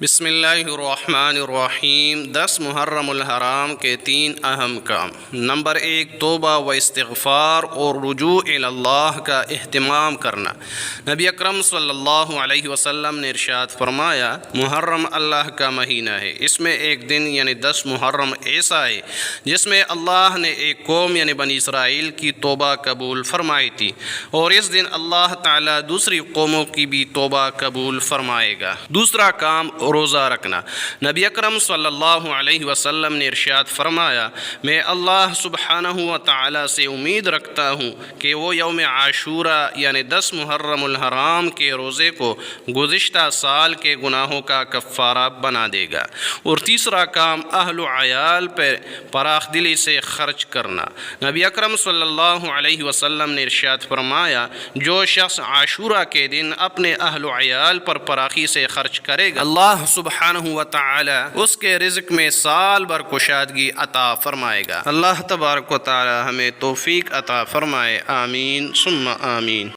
بسم اللہ الرحمن الرحیم 10 محرم الحرام کے 3 اہم کام۔ نمبر 1، توبہ و استغفار اور رجوع الی اللہ کا اہتمام کرنا۔ نبی اکرم صلی اللہ علیہ وسلم نے ارشاد فرمایا، محرم اللہ کا مہینہ ہے، اس میں ایک دن یعنی 10 محرم ایسا ہے جس میں اللہ نے ایک قوم یعنی بنی اسرائیل کی توبہ قبول فرمائی تھی، اور اس دن اللہ تعالیٰ دوسری قوموں کی بھی توبہ قبول فرمائے گا۔ دوسرا کام، روزہ رکھنا۔ نبی اکرم صلی اللہ علیہ وسلم نے ارشاد فرمایا، میں اللہ سبحانہ و تعالیٰ سے امید رکھتا ہوں کہ وہ یوم عاشوراء یعنی 10 محرم الحرام کے روزے کو گزشتہ سال کے گناہوں کا کفارہ بنا دے گا۔ اور تیسرا کام، اہل و عیال پر فراخ دلی سے خرچ کرنا۔ نبی اکرم صلی اللہ علیہ وسلم نے ارشاد فرمایا، جو شخص عاشوراء کے دن اپنے اہل و عیال پر فراخی سے خرچ کرے گا، اللہ سبحانہ و تعالی اس کے رزق میں سال بھر کشادگی عطا فرمائے گا۔ اللہ تبارک و تعالی ہمیں توفیق عطا فرمائے، آمین ثم آمین۔